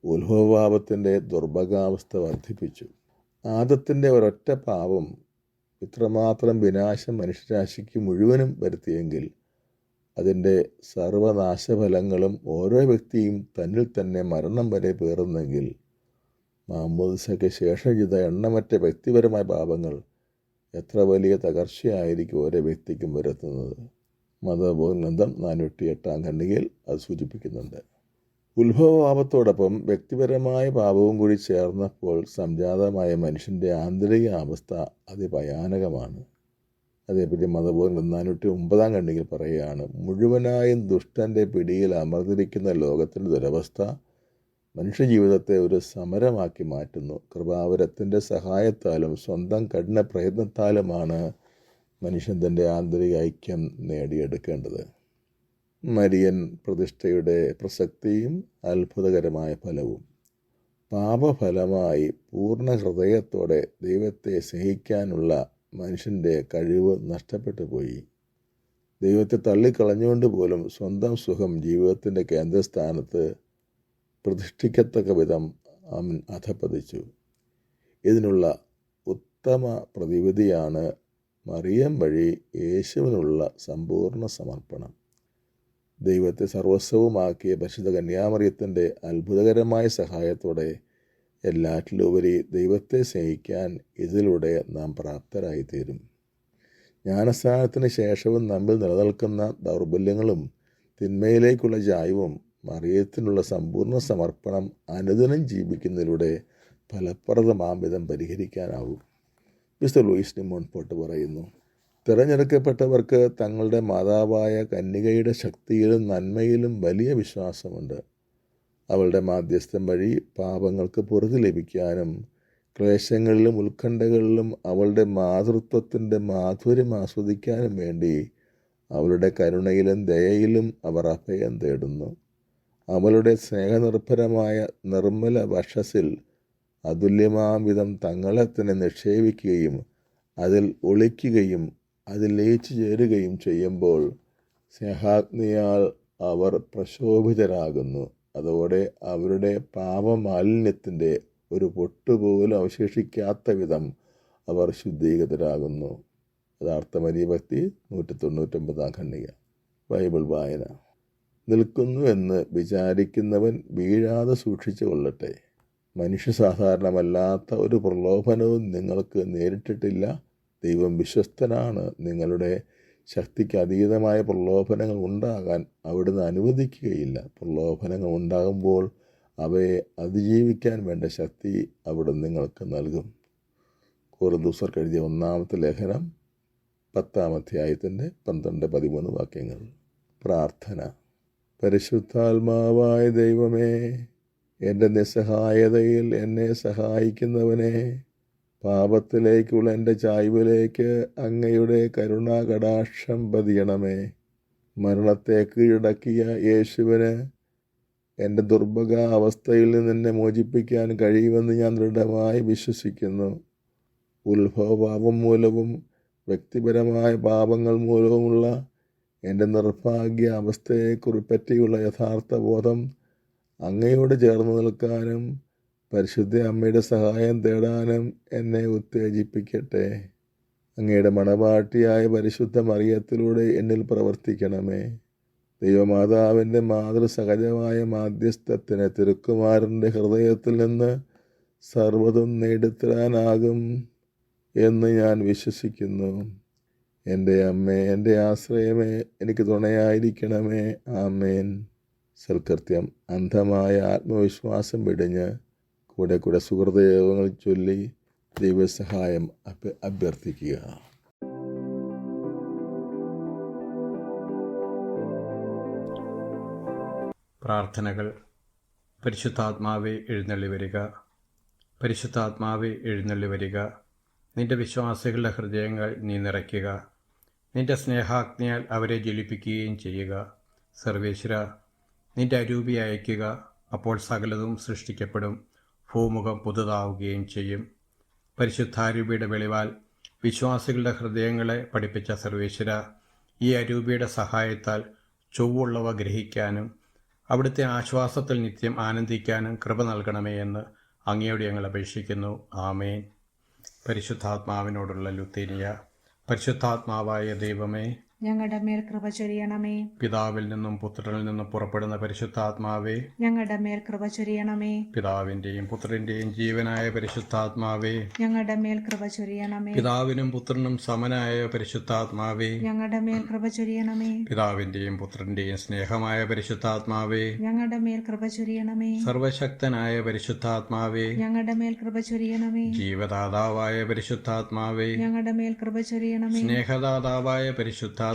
A: ഉത്ഭവപാപത്തിൻ്റെ ദുർഭഗാവസ്ഥ വർദ്ധിപ്പിച്ചു. ആദത്തിൻ്റെ ഒരൊറ്റ പാപം ഇത്രമാത്രം വിനാശം മനുഷ്യരാശിക്ക് മുഴുവനും വരുത്തിയെങ്കിൽ അതിൻ്റെ സർവനാശഫലങ്ങളും ഓരോ വ്യക്തിയും തന്നിൽ തന്നെ മരണം വരെ പേറുന്നെങ്കിൽ മാമോദിസയ്ക്ക് ശേഷം ചെയ്ത എണ്ണമറ്റ വ്യക്തിപരമായ പാപങ്ങൾ എത്ര വലിയ തകർച്ചയായിരിക്കും ഓരോ വ്യക്തിക്കും വരുത്തുന്നത്. മതബോധൻ ഗ്രന്ഥം 408 ഖണ്ഡികയിൽ അത് സൂചിപ്പിക്കുന്നുണ്ട്. ഉത്ഭവപാപത്തോടൊപ്പം വ്യക്തിപരമായ പാപവും കൂടി ചേർന്നപ്പോൾ സംജാതമായ മനുഷ്യൻ്റെ ആന്തരിക അവസ്ഥ അതിഭയാനകമാണ്. അതേപറ്റി മതബോധൻ 409 ഖണ്ഡികയിൽ പറയുകയാണ്, മുഴുവനായും ദുഷ്ടൻ്റെ പിടിയിൽ അമർന്നിരിക്കുന്ന ലോകത്തിൻ്റെ ദുരവസ്ഥ മനുഷ്യജീവിതത്തെ ഒരു സമരമാക്കി മാറ്റുന്നു. കൃപാവരത്തിൻ്റെ സഹായത്താലും സ്വന്തം കഠിന പ്രയത്നത്താലുമാണ് മനുഷ്യൻ തൻ്റെ ആന്തരിക ഐക്യം നേടിയെടുക്കേണ്ടത്. മരിയൻ പ്രതിഷ്ഠയുടെ പ്രസക്തിയും അത്ഭുതകരമായ ഫലവും. പാപഫലമായി പൂർണ്ണ ഹൃദയത്തോടെ ദൈവത്തെ സ്നേഹിക്കാനുള്ള മനുഷ്യൻ്റെ കഴിവ് നഷ്ടപ്പെട്ടു പോയി. ദൈവത്തെ തള്ളിക്കളഞ്ഞുകൊണ്ട് പോലും സ്വന്തം സുഖം ജീവിതത്തിൻ്റെ കേന്ദ്രസ്ഥാനത്ത് പ്രതിഷ്ഠിക്കത്തക്ക വിധം അവൻ അധപ്പതിച്ചു. ഇതിനുള്ള ഉത്തമ പ്രതിവിധിയാണ് മറിയം വഴി യേശുവിനുള്ള സമ്പൂർണ്ണ സമർപ്പണം. ദൈവത്തെ സർവസ്വവുമാക്കിയ പരിശുദ്ധ കന്യാമറിയത്തിൻ്റെ അത്ഭുതകരമായ സഹായത്തോടെ എല്ലാറ്റിലുപരി ദൈവത്തെ സ്നേഹിക്കാൻ ഇതിലൂടെ നാം പ്രാപ്തരായിത്തീരും. ജ്ഞാനസ്നാനത്തിന് ശേഷവും നമ്മിൽ നിലനിൽക്കുന്ന ദൗർബല്യങ്ങളും തിന്മയിലേക്കുള്ള ചായ്വും മറിയത്തിനുള്ള സമ്പൂർണ്ണ സമർപ്പണം അനുദിനം ജീവിക്കുന്നതിലൂടെ ഫലപ്രദമാം വിധം പരിഹരിക്കാനാവും. മിസ്റ്റർ ലൂയിസ് ഡി മോൺഫോർട്ട് പറയുന്നു, തിരഞ്ഞെടുക്കപ്പെട്ടവർക്ക് തങ്ങളുടെ മാതാവായ കന്യകയുടെ ശക്തിയിലും നന്മയിലും വലിയ വിശ്വാസമുണ്ട്. അവളുടെ മാധ്യസ്ഥം വഴി പാപങ്ങൾക്ക് പൊറുതി ലഭിക്കാനും ക്ലേശങ്ങളിലും ഉത്കണ്ഠകളിലും അവളുടെ മാതൃത്വത്തിൻ്റെ മാധുര്യം ആസ്വദിക്കാനും വേണ്ടി അവളുടെ കരുണയിലും ദയയിലും അവർ അഭയം തേടുന്നു. അവളുടെ സ്നേഹനിർഭരമായ നിർമ്മല വക്ഷസിൽ അതുല്യമാം വിധം തങ്ങളെ തന്നെ നിക്ഷേപിക്കുകയും അതിൽ ഒളിക്കുകയും അതിൽ ലയിച്ചു ചേരുകയും ചെയ്യുമ്പോൾ സ്നേഹാഗ്നിയാൽ അവർ പ്രശോഭിതരാകുന്നു. അതോടെ അവരുടെ പാപമാലിന്യത്തിൻ്റെ ഒരു പൊട്ടുപോലും അവശേഷിക്കാത്ത വിധം അവർ ശുദ്ധീകൃതരാകുന്നു. യഥാർത്ഥ മരിയഭക്തി 199 ഖണ്ഡിക. ബൈബിൾ വായന. നിൽക്കുന്നു എന്ന് വിചാരിക്കുന്നവൻ വീഴാതെ സൂക്ഷിച്ചു കൊള്ളട്ടെ. മനുഷ്യ സാധാരണമല്ലാത്ത ഒരു പ്രലോഭനവും നിങ്ങൾക്ക് നേരിട്ടിട്ടില്ല. ദൈവം വിശ്വസ്തനാണ്. നിങ്ങളുടെ ശക്തിക്ക് അതീതമായ പ്രലോഭനങ്ങൾ ഉണ്ടാകാൻ അവിടുന്ന് അനുവദിക്കുകയില്ല. പ്രലോഭനങ്ങൾ ഉണ്ടാകുമ്പോൾ അവയെ അതിജീവിക്കാൻ വേണ്ട ശക്തി അവിടുന്ന് നിങ്ങൾക്ക് നൽകും. കൊരിന്ത്യർ എഴുതിയ 1-ാമത്തെ ലേഖനം 10-ാം അധ്യായത്തിൻ്റെ 12-13 വാക്യങ്ങൾ. പ്രാർത്ഥന. പരിശുദ്ധാത്മാവായ ദൈവമേ, എൻ്റെ നിസ്സഹായതയിൽ എന്നെ സഹായിക്കുന്നവനെ, പാപത്തിലേക്കുള്ള എൻ്റെ ചായ്വിലേക്ക് അങ്ങയുടെ കരുണാകടാക്ഷം പതിയണമേ. മരണത്തെ കീഴടക്കിയ യേശുവിന് എൻ്റെ ദുർഭഗ അവസ്ഥയിൽ നിന്നെ മോചിപ്പിക്കാൻ കഴിയുമെന്ന് ഞാൻ ദൃഢമായി വിശ്വസിക്കുന്നു. ഉത്ഭവപാപം മൂലവും വ്യക്തിപരമായ പാപങ്ങൾ മൂലവുമുള്ള എൻ്റെ നിർഭാഗ്യ അവസ്ഥയെക്കുറിപ്പറ്റിയുള്ള യഥാർത്ഥ ബോധം അങ്ങയോട് ചേർന്ന് നിൽക്കാനും പരിശുദ്ധ അമ്മയുടെ സഹായം തേടാനും എന്നെ ഉത്തേജിപ്പിക്കട്ടെ. അങ്ങയുടെ മണവാട്ടിയായ പരിശുദ്ധ മറിയത്തിലൂടെ എന്നിൽ പ്രവർത്തിക്കണമേ. ദൈവമാതാവിൻ്റെ മാതൃസഹജമായ മാധ്യസ്ഥത്തിന് തിരുക്കുമാരൻ്റെ ഹൃദയത്തിൽ നിന്ന് സർവ്വതും നേടിത്തരാനാകും എന്ന് ഞാൻ വിശ്വസിക്കുന്നു. എൻ്റെ അമ്മേ, എൻ്റെ ആശ്രയമേ, എനിക്ക് തുണയായിരിക്കണമേ. ആമേൻ. സൽകൃത്യം. അന്ധമായ ആത്മവിശ്വാസം വെടിഞ്ഞ് കൂടെ സുഹൃതയോഗങ്ങൾ ചൊല്ലി ദൈവസഹായം അഭ്യർത്ഥിക്കുക.
B: പ്രാർത്ഥനകൾ. പരിശുദ്ധാത്മാവേ എഴുന്നള്ളി വരിക. പരിശുദ്ധാത്മാവേ എഴുന്നള്ളി വരിക. നിന്റെ വിശ്വാസികളുടെ ഹൃദയങ്ങൾ നീ നിറയ്ക്കുക. നിന്റെ സ്നേഹാഗ്നിയാൽ അവരെ ജ്വലിപ്പിക്കുകയും ചെയ്യുക. സർവേശ്വര, നിന്റെ അരൂപി അയയ്ക്കുക. അപ്പോൾ സകലതും സൃഷ്ടിക്കപ്പെടും, ഭൂമുഖം പുതുതാവുകയും ചെയ്യും. പരിശുദ്ധാരൂപിയുടെ വെളിവാൽ വിശ്വാസികളുടെ ഹൃദയങ്ങളെ പഠിപ്പിച്ച സർവേശ്വര, ഈ അരൂപിയുടെ സഹായത്താൽ ചൊവ്വുള്ളവ ഗ്രഹിക്കാനും അവിടുത്തെ ആശ്വാസത്തിൽ നിത്യം ആനന്ദിക്കാനും കൃപ നൽകണമേ എന്ന് അങ്ങയോട് ഞങ്ങൾ അപേക്ഷിക്കുന്നു. ആമേൻ. പരിശുദ്ധാത്മാവിനോടുള്ള ലുത്തീനിയ. പരിശുദ്ധാത്മാവായ ദൈവമേ,
C: ഞങ്ങളുടെ മേൽ കൃപ ചൊരിയണമേ.
B: പിതാവിൽ നിന്നും പുത്രനിൽ നിന്നും പുറപ്പെടുന്ന പരിശുദ്ധാത്മാവേ,
C: ഞങ്ങളുടെ മേൽ കൃപ ചൊരിയണമേ.
B: പിതാവിന്റെയും പുത്രന്റെയും ജീവനായ പരിശുദ്ധാത്മാവേ,
C: ഞങ്ങളുടെ മേൽ കൃപ ചൊരിയണമേ.
B: പിതാവിനും പുത്രനും സമനായ പരിശുദ്ധാത്മാവേ,
C: ഞങ്ങളുടെ മേൽ കൃപ ചൊരിയണമേ.
B: പിതാവിന്റെയും പുത്രന്റെയും സ്നേഹമായ പരിശുദ്ധാത്മാവേ,
C: ഞങ്ങളുടെ മേൽ കൃപ ചൊരിയണമേ.
B: സർവശക്തനായ പരിശുദ്ധാത്മാവേ,
C: ഞങ്ങളുടെ മേൽ കൃപ ചൊരിയണമേ.
B: ജീവദാതാവായ പരിശുദ്ധാത്മാവേ,
C: ഞങ്ങളുടെ മേൽ കൃപ ചൊരിയണമേ.
B: സ്നേഹദാതാവായ പരിശുദ്ധാത്മാവേ,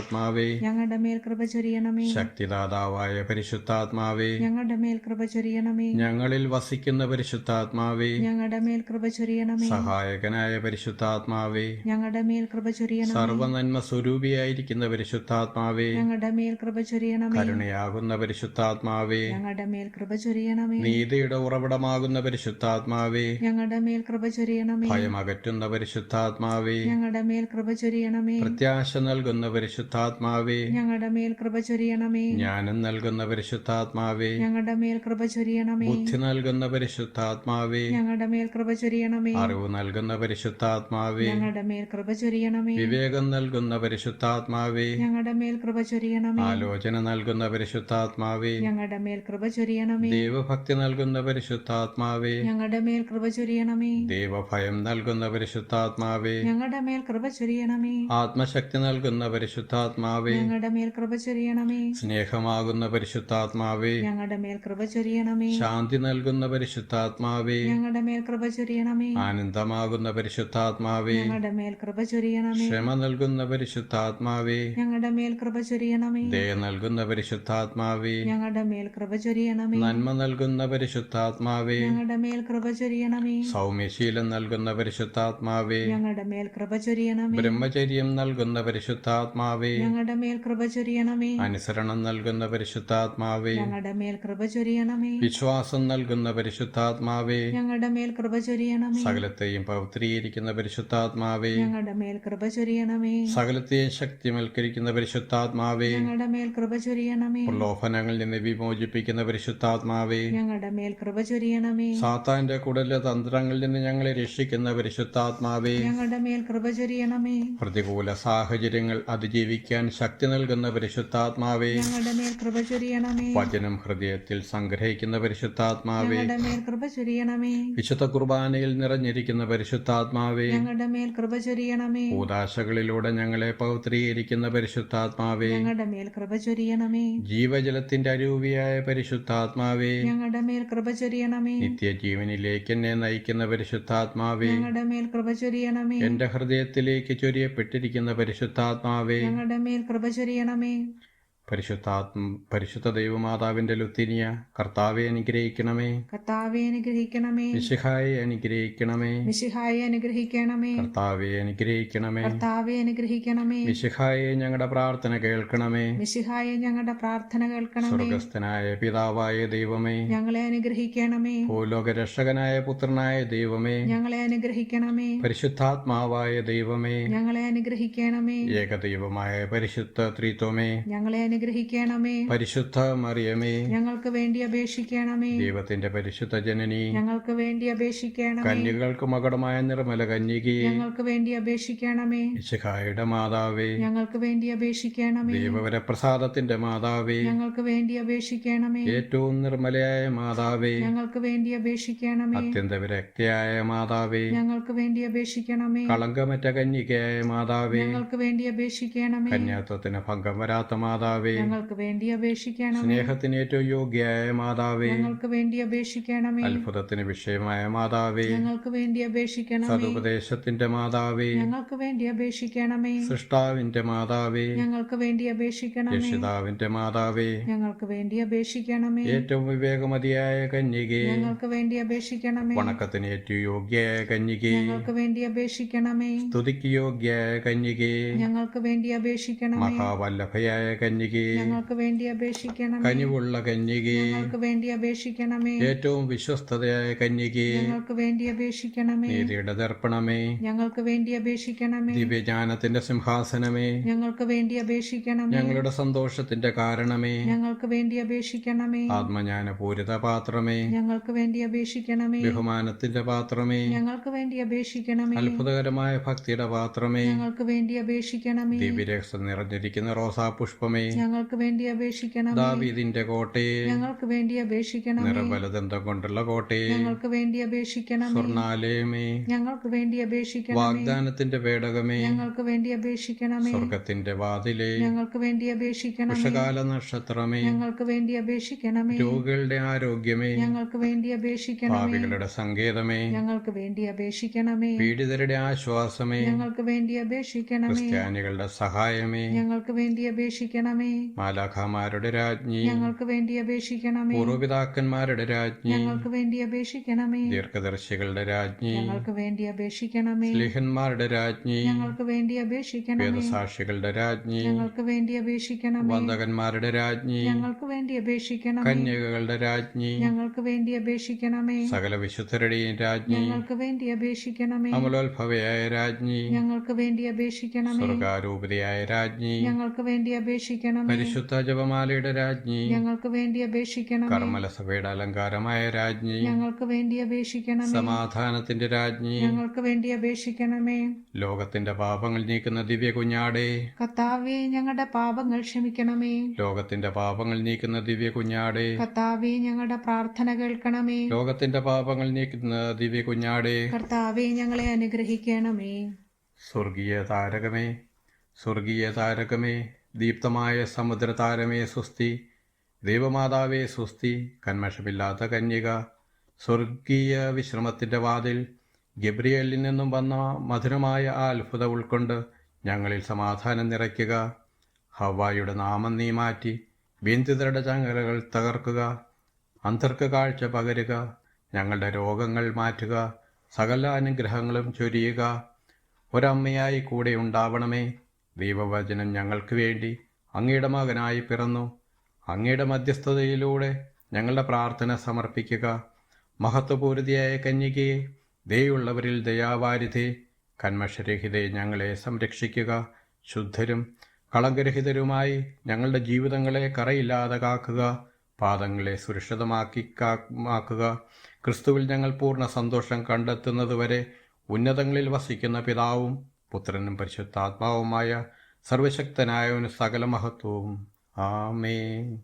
C: ഞങ്ങളുടെ മേൽ കൃപ ചൊരിയണമേ.
B: ശക്തിദാതാവായ പരിശുദ്ധാത്മാവേ,
C: ഞങ്ങളുടെ മേൽ കൃപ ചൊരിയണമേ.
B: ഞങ്ങളിൽ വസിക്കുന്ന പരിശുദ്ധാത്മാവേ,
C: ഞങ്ങളുടെ മേൽ കൃപ ചൊരിയണമേ.
B: സഹായകനായ പരിശുദ്ധാത്മാവേ,
C: ഞങ്ങളുടെ മേൽ കൃപ ചൊരിയണമേ.
B: സർവനന്മ സ്വരൂപിയായിരിക്കുന്ന പരിശുദ്ധാത്മാവേ,
C: ഞങ്ങളുടെ മേൽ കൃപ ചൊരിയണമേ.
B: കരുണയാകുന്ന പരിശുദ്ധാത്മാവേ,
C: ഞങ്ങളുടെ മേൽ കൃപ ചൊരിയണമേ.
B: നീതിയുടെ ഉറവിടമാകുന്ന പരിശുദ്ധാത്മാവേ,
C: ഞങ്ങളുടെ മേൽ കൃപ ചൊരിയണമേ.
B: ഭയമകറ്റുന്ന പരിശുദ്ധാത്മാവേ,
C: ഞങ്ങളുടെ മേൽ കൃപ ചൊരിയണമേ.
B: പ്രത്യാശ നൽകുന്ന പരിശുദ്ധാത്മാവേ,
C: ഞങ്ങളുടെ മേൽ കൃപ ചൊരിയണമേ.
B: ജ്ഞാനം നൽകുന്ന പരിശുദ്ധാത്മാവേ,
C: ഞങ്ങളുടെ മേൽ കൃപ ചൊരിയണമേ.
B: ബുദ്ധി നൽകുന്ന പരിശുദ്ധാത്മാവേ,
C: ഞങ്ങളുടെ മേൽ കൃപ ചൊരിയണമേ.
B: അറിവ് നൽകുന്ന പരിശുദ്ധാത്മാവേ,
C: ഞങ്ങളുടെ മേൽ കൃപ ചൊരിയണമേ.
B: വിവേകം നൽകുന്ന പരിശുദ്ധാത്മാവേ,
C: ഞങ്ങളുടെ മേൽ കൃപ ചൊരിയണമേ.
B: ആലോചന നൽകുന്ന പരിശുദ്ധാത്മാവേ,
C: ഞങ്ങളുടെ മേൽ കൃപ ചൊരിയണമേ.
B: ദൈവഭക്തി നൽകുന്ന പരിശുദ്ധാത്മാവേ,
C: ഞങ്ങളുടെ മേൽ കൃപ ചൊരിയണമേ.
B: ദൈവഭയം നൽകുന്ന പരിശുദ്ധാത്മാവേ,
C: ഞങ്ങളുടെ മേൽ കൃപ ചൊരിയണമേ.
B: ആത്മശക്തി നൽകുന്ന പരിശുദ്ധാത്മാവേ,
C: ഞങ്ങളുടെ മേൽ കൃപ ചൊരിയണമേ.
B: സ്നേഹമാകുന്ന പരിശുദ്ധാത്മാവേ,
C: ഞങ്ങളുടെ മേൽ കൃപ ചൊരിയണമേ.
B: ശാന്തി നൽകുന്ന പരിശുദ്ധാത്മാവേ,
C: ഞങ്ങളുടെ മേൽ കൃപ ചൊരിയണമേ.
B: ആനന്ദമാകുന്ന പരിശുദ്ധാത്മാവേ,
C: ഞങ്ങളുടെ മേൽ കൃപ ചൊരിയണമേ.
B: ക്ഷമ നൽകുന്ന പരിശുദ്ധാത്മാവേ,
C: ഞങ്ങളുടെ മേൽ കൃപ ചൊരിയണമേ.
B: ദയ നൽകുന്ന പരിശുദ്ധാത്മാവേ,
C: ഞങ്ങളുടെ മേൽ കൃപ ചൊരിയണമേ.
B: നന്മ നൽകുന്ന പരിശുദ്ധാത്മാവേ,
C: ഞങ്ങളുടെ മേൽ കൃപ ചൊരിയണമേ.
B: സൗമ്യശീലം നൽകുന്ന പരിശുദ്ധാത്മാവേ,
C: ഞങ്ങളുടെ മേൽ കൃപ ചൊരിയണമേ.
B: ബ്രഹ്മചര്യം നൽകുന്ന പരിശുദ്ധാത്മാവേ,
C: ഞങ്ങളുടെ മേൽ കൃപ ചൊരിയണമേ.
B: അനുസരണം നൽകുന്ന പരിശുദ്ധാത്മാവേ,
C: ഞങ്ങളുടെ മേൽ കൃപ ചൊരിയണമേ.
B: വിശ്വാസം നൽകുന്ന പരിശുദ്ധാത്മാവേ,
C: ഞങ്ങളുടെ മേൽ കൃപ ചൊരിയണമേ.
B: സകലത്തെയും പവിത്രീകരിക്കുന്ന പരിശുദ്ധാത്മാവേ,
C: ഞങ്ങളുടെ മേൽ കൃപ ചൊരിയണമേ.
B: സകലത്തെയും ശക്തിമൽക്കരിക്കുന്ന പരിശുദ്ധാത്മാവേ,
C: ഞങ്ങളുടെ മേൽ കൃപ ചൊരിയണമേ.
B: പ്രലോഭനങ്ങളിൽ നിന്ന് വിമോചിപ്പിക്കുന്ന പരിശുദ്ധാത്മാവേ,
C: ഞങ്ങളുടെ മേൽ കൃപ ചൊരിയണമേ.
B: സാത്താന്റെ കുടലിലെ തന്ത്രങ്ങളിൽ നിന്ന് ഞങ്ങളെ രക്ഷിക്കുന്ന പരിശുദ്ധാത്മാവേ,
C: ഞങ്ങളുടെ മേൽ കൃപ ചൊരിയണമേ.
B: പ്രതികൂല സാഹചര്യങ്ങൾ അതിജീവിക്കാൻ ശക്തി നൽകുന്ന പരിശുദ്ധാത്മാവേ,
C: ഞങ്ങളുടെ മേൽ കൃപ ചൊരിയണമേ.
B: വചനം ഹൃദയത്തിൽ സംഗ്രഹിക്കുന്ന പരിശുദ്ധാത്മാവേ,
C: ഞങ്ങളുടെ മേൽ കൃപ ചൊരിയണമേ.
B: വിശുദ്ധ കുർബാനയിൽ നിറഞ്ഞിരിക്കുന്ന പരിശുദ്ധാത്മാവേ,
C: ഞങ്ങളുടെ മേൽ കൃപ ചൊരിയണമേ.
B: കൂദാശകളിലൂടെ ഞങ്ങളെ പവിത്രീകരിക്കുന്ന പരിശുദ്ധാത്മാവേ,
C: ഞങ്ങളുടെ മേൽ കൃപ ചൊരിയണമേ.
B: ജീവജലത്തിന്റെ അരൂപിയായ പരിശുദ്ധാത്മാവേ,
C: ഞങ്ങളുടെ മേൽ കൃപ ചൊരിയണമേ.
B: നിത്യജീവനിലേക്ക് എന്നെ നയിക്കുന്ന പരിശുദ്ധാത്മാവേ,
C: ഞങ്ങളുടെ മേൽ കൃപ ചൊരിയണമേ.
B: എന്റെ ഹൃദയത്തിലേക്ക് ചൊരിയപ്പെട്ടിരിക്കുന്ന പരിശുദ്ധാത്മാവേ,
C: ഞങ്ങളുടെ മേൽ കൃപ ചൊരിയണമേ.
B: പരിശുദ്ധ ദൈവമാതാവിന്റെ ലുത്തിനിയ, കർത്താവെ അനുഗ്രഹിക്കണമേ.
C: കർത്താവെ അനുഗ്രഹിക്കണമേ.
B: മിശിഹായെ അനുഗ്രഹിക്കണമേ.
C: മിശിഹായെ അനുഗ്രഹിക്കണമേ.
B: കർത്താവെ അനുഗ്രഹിക്കണമേ.
C: കർത്താവെ അനുഗ്രഹിക്കണമേ.
B: മിശിഹായെ ഞങ്ങളുടെ പ്രാർത്ഥന കേൾക്കണമേ.
C: മിശിഹായെ ഞങ്ങളുടെ പ്രാർത്ഥന കേൾക്കണമേ.
B: സ്വർഗസ്ഥനായ പിതാവായ ദൈവമേ,
C: ഞങ്ങളെ അനുഗ്രഹിക്കണമേ.
B: ഭൂലോക രക്ഷകനായ പുത്രനായ ദൈവമേ,
C: ഞങ്ങളെ അനുഗ്രഹിക്കണമേ.
B: പരിശുദ്ധാത്മാവായ ദൈവമേ,
C: ഞങ്ങളെ അനുഗ്രഹിക്കണമേ.
B: ഏകദൈവമായ പരിശുദ്ധ ത്രിത്വമേ,
C: ഞങ്ങളെ അനുഗ്രഹിക്കണമേ.
B: പരിശുദ്ധ മറിയമേ,
C: ഞങ്ങൾക്ക് വേണ്ടി അപേക്ഷിക്കണമേ.
B: ദൈവത്തിന്റെ പരിശുദ്ധ ജനനി,
C: ഞങ്ങൾക്ക് വേണ്ടി അപേക്ഷിക്കണമേ.
B: കന്യകൾക്ക് മകുടമായ നിർമ്മല കന്യകയെ,
C: ഞങ്ങൾക്ക് വേണ്ടി അപേക്ഷിക്കണമേ.
B: മിശിഹായുടെ മാതാവേ,
C: ഞങ്ങൾക്ക് വേണ്ടി അപേക്ഷിക്കണമേ.
B: ദൈവവരപ്രസാദത്തിന്റെ മാതാവേ,
C: ഞങ്ങൾക്ക് വേണ്ടി അപേക്ഷിക്കണമേ.
B: ഏറ്റവും നിർമ്മലയായ മാതാവേ,
C: ഞങ്ങൾക്ക് വേണ്ടി അപേക്ഷിക്കണമേ.
B: അത്യന്ത വിരക്തിയായ മാതാവേ,
C: ഞങ്ങൾക്ക് വേണ്ടി അപേക്ഷിക്കണമേ.
B: കളങ്കമറ്റ കന്യകയായ മാതാവേ,
C: ഞങ്ങൾക്ക് വേണ്ടി അപേക്ഷിക്കണമേ.
B: കന്യാത്വത്തിന് ഭംഗം വരാത്ത മാതാവേ, മാതാവേ,
C: ഞങ്ങൾക്ക് വേണ്ടി അപേക്ഷിക്കണമേ.
B: സ്നേഹത്തിന് ഏറ്റവും യോഗ്യയായ മാതാവേ,
C: ഞങ്ങൾക്ക് വേണ്ടി അപേക്ഷിക്കണമേ.
B: അത്ഭുതത്തിന് വിഷയമായ മാതാവേ,
C: ഞങ്ങൾക്ക് വേണ്ടി അപേക്ഷിക്കണമേ.
B: സതുപദേശത്തിന്റെ മാതാവേ,
C: ഞങ്ങൾക്ക് വേണ്ടി അപേക്ഷിക്കണമേ.
B: സൃഷ്ടാവിന്റെ മാതാവേ,
C: ഞങ്ങൾക്ക് വേണ്ടി അപേക്ഷിക്കണമേ.
B: രക്ഷിതാവിന്റെ മാതാവേ,
C: ഞങ്ങൾക്ക് വേണ്ടി അപേക്ഷിക്കണമേ.
B: ഏറ്റവും വിവേകമതിയായ കന്യകേ,
C: ഞങ്ങൾക്ക് വേണ്ടി അപേക്ഷിക്കണമേ.
B: വണക്കത്തിന് ഏറ്റവും യോഗ്യയായ കന്യകേ,
C: ഞങ്ങൾക്ക് വേണ്ടി അപേക്ഷിക്കണമേ.
B: സ്തുതിക്ക് യോഗ്യയായ കന്യകേ,
C: ഞങ്ങൾക്ക് വേണ്ടി അപേക്ഷിക്കണമേ.
B: മഹാവല്ലഭയായ കന്യകേ,
C: ഞങ്ങൾക്ക് വേണ്ടി അപേക്ഷിക്കണമേ.
B: കനിവുള്ള കന്യകേ,
C: ഞങ്ങൾക്ക് വേണ്ടി അപേക്ഷിക്കണമേ.
B: ഏറ്റവും വിശ്വസ്തതയായ കന്യകേ,
C: ഞങ്ങൾക്ക് വേണ്ടി അപേക്ഷിക്കണമേ.
B: നീതിയുടെ ദർപ്പണമേ,
C: ഞങ്ങൾക്ക് വേണ്ടി അപേക്ഷിക്കണമേ.
B: ദിവ്യജ്ഞാനത്തിന്റെ സിംഹാസനമേ,
C: ഞങ്ങൾക്ക് വേണ്ടി അപേക്ഷിക്കണമേ.
B: ഞങ്ങളുടെ സന്തോഷത്തിന്റെ കാരണമേ,
C: ഞങ്ങൾക്ക് വേണ്ടി അപേക്ഷിക്കണമേ.
B: ആത്മജ്ഞാനപൂരിത പാത്രമേ,
C: ഞങ്ങൾക്ക് വേണ്ടി അപേക്ഷിക്കണമേ.
B: ബഹുമാനത്തിന്റെ പാത്രമേ,
C: ഞങ്ങൾക്ക് വേണ്ടി അപേക്ഷിക്കണമേ.
B: അത്ഭുതകരമായ ഭക്തിയുടെ പാത്രമേ,
C: ഞങ്ങൾക്ക് വേണ്ടി അപേക്ഷിക്കണമേ.
B: ദിവ്യരഹസ്യം നിറഞ്ഞിരിക്കുന്ന റോസാപുഷ്പമേ,
C: ഞങ്ങൾക്ക് വേണ്ടി അപേക്ഷിക്കണമേ.
B: ദാവീദിന്റെ കോട്ടയെ,
C: ഞങ്ങൾക്ക് വേണ്ടി അപേക്ഷിക്കണമേ.
B: നിറബലദന്തം കൊണ്ടുള്ള കോട്ടയെ,
C: ഞങ്ങൾക്ക് വേണ്ടി അപേക്ഷിക്കണമേ.
B: സ്വർണാലയമേ,
C: ഞങ്ങൾക്ക് വേണ്ടി അപേക്ഷിക്കണമേ.
B: വാഗ്ദാനത്തിന്റെ പേടകമേ,
C: ഞങ്ങൾക്ക് വേണ്ടി അപേക്ഷിക്കണമേ.
B: സ്വർഗത്തിന്റെ വാതിലേ,
C: ഞങ്ങൾക്ക് വേണ്ടി അപേക്ഷിക്കണമേ.
B: ഉഷകാല നക്ഷത്രമേ,
C: ഞങ്ങൾക്ക് വേണ്ടി അപേക്ഷിക്കണമേ.
B: രോഗികളുടെ ആരോഗ്യമേ,
C: ഞങ്ങൾക്ക് വേണ്ടി അപേക്ഷിക്കണമേ.
B: പാപികളുടെ സങ്കേതമേ,
C: ഞങ്ങൾക്ക് വേണ്ടി അപേക്ഷിക്കണമേ.
B: പീഡിതരുടെ ആശ്വാസമേ,
C: ഞങ്ങൾക്ക് വേണ്ടി അപേക്ഷിക്കണമേ.
B: ക്രിസ്ത്യാനികളുടെ സഹായമേ,
C: ഞങ്ങൾക്ക് വേണ്ടി അപേക്ഷിക്കണമേ.
B: മാലാഖമാരുടെ രാജ്ഞി,
C: ഞങ്ങൾക്ക് വേണ്ടി അപേക്ഷിക്കണമേ.
B: പൂർവ്വപിതാക്കന്മാരുടെ രാജ്ഞി,
C: ഞങ്ങൾക്ക് വേണ്ടി അപേക്ഷിക്കണമേ.
B: ദീർഘദർശികളുടെ രാജ്ഞി,
C: ഞങ്ങൾക്ക് വേണ്ടി അപേക്ഷിക്കണമേ.
B: സ്ലിഹന്മാരുടെ രാജ്ഞി,
C: ഞങ്ങൾക്ക് വേണ്ടി അപേക്ഷിക്കണമേ.
B: വേദസാക്ഷികളുടെ രാജ്ഞി,
C: ഞങ്ങൾക്ക് വേണ്ടി അപേക്ഷിക്കണമേ.
B: വന്ദകന്മാരുടെ രാജ്ഞി,
C: ഞങ്ങൾക്ക് വേണ്ടി അപേക്ഷിക്കണമേ.
B: കന്യകകളുടെ രാജ്ഞി,
C: ഞങ്ങൾക്ക് വേണ്ടി അപേക്ഷിക്കണമേ.
B: സകല വിശുദ്ധരുടെയും രാജ്ഞി,
C: ഞങ്ങൾക്ക് വേണ്ടി അപേക്ഷിക്കണമേ.
B: അമലോത്ഭവയായ രാജ്ഞി,
C: ഞങ്ങൾക്ക് വേണ്ടി അപേക്ഷിക്കണമേ.
B: സ്വർഗാരൂപതയായ രാജ്ഞി,
C: ഞങ്ങൾക്ക് വേണ്ടി അപേക്ഷിക്കണമേ.
B: പരിശുദ്ധ ജപമാലയുടെ രാജ്ഞി,
C: ഞങ്ങൾക്ക് വേണ്ടി അപേക്ഷിക്കണമേ.
B: കർമ്മലസഭയുടെ അലങ്കാരമായ രാജ്ഞി,
C: ഞങ്ങൾക്ക് വേണ്ടി അപേക്ഷിക്കണമേ.
B: സമാധാനത്തിന്റെ രാജ്ഞി,
C: ഞങ്ങൾക്ക് വേണ്ടി അപേക്ഷിക്കണമേ.
B: ലോകത്തിന്റെ പാപങ്ങൾ നീക്കുന്ന ദിവ്യ കുഞ്ഞാടേ,
C: കർത്താവേ, ഞങ്ങളുടെ പാപങ്ങൾ ക്ഷമിക്കണമേ.
B: ലോകത്തിന്റെ പാപങ്ങൾ നീക്കുന്ന ദിവ്യ കുഞ്ഞാടേ,
C: കർത്താവേ, ഞങ്ങളുടെ പ്രാർത്ഥന കേൾക്കണമേ.
B: ലോകത്തിന്റെ പാപങ്ങൾ നീക്കുന്ന ദിവ്യ കുഞ്ഞാടേ,
C: കർത്താവേ, ഞങ്ങളെ അനുഗ്രഹിക്കണമേ.
B: സ്വർഗീയ താരകമേ, സ്വർഗീയ താരകമേ, ദീപ്തമായ സമുദ്രതാരമേ സ്വസ്തി, ദൈവമാതാവേ സ്വസ്തി, കന്മഷമില്ലാത്ത കന്യക, സ്വർഗീയ വിശ്രമത്തിന്റെ വാതിൽ, ഗബ്രിയേലിൽ നിന്നും വന്ന മധുരമായ ആ അത്ഭുതം ഉൾക്കൊണ്ട് ഞങ്ങളിൽ സമാധാനം നിറയ്ക്കുക. ഹവ്വായുടെ നാമം നീ മാറ്റി ബന്ധിതരുടെ ചങ്ങലകൾ തകർക്കുക. അന്ധർക്ക് കാഴ്ച പകരുക. ഞങ്ങളുടെ രോഗങ്ങൾ മാറ്റുക. സകല അനുഗ്രഹങ്ങളും ചൊരിയുക. ഒരമ്മയായി കൂടെ ഉണ്ടാവണമേ. ദൈവവചനം ഞങ്ങൾക്ക് വേണ്ടി അങ്ങയുടെ മകനായി പിറന്നു. അങ്ങയുടെ മധ്യസ്ഥതയിലൂടെ ഞങ്ങളുടെ പ്രാർത്ഥന സമർപ്പിക്കുക. മഹത്വപൂരിതയായ കന്യകയെ, ദയുള്ളവരിൽ ദയാവാരിധേ, കന്മഷരഹിതേ, ഞങ്ങളെ സംരക്ഷിക്കുക. ശുദ്ധരും കളങ്കരഹിതരുമായി ഞങ്ങളുടെ ജീവിതങ്ങളെ കറയില്ലാതെ കാക്കുക. പാദങ്ങളെ സുരക്ഷിതമാക്കുക. ക്രിസ്തുവിൽ ഞങ്ങൾ പൂർണ്ണ സന്തോഷം കണ്ടെത്തുന്നതുവരെ ഉന്നതങ്ങളിൽ വസിക്കുന്ന പിതാവും പുത്രനും പരിശുദ്ധാത്മാവുമായ സർവശക്തനായവന് സകല മഹത്വവും. ആമേൻ.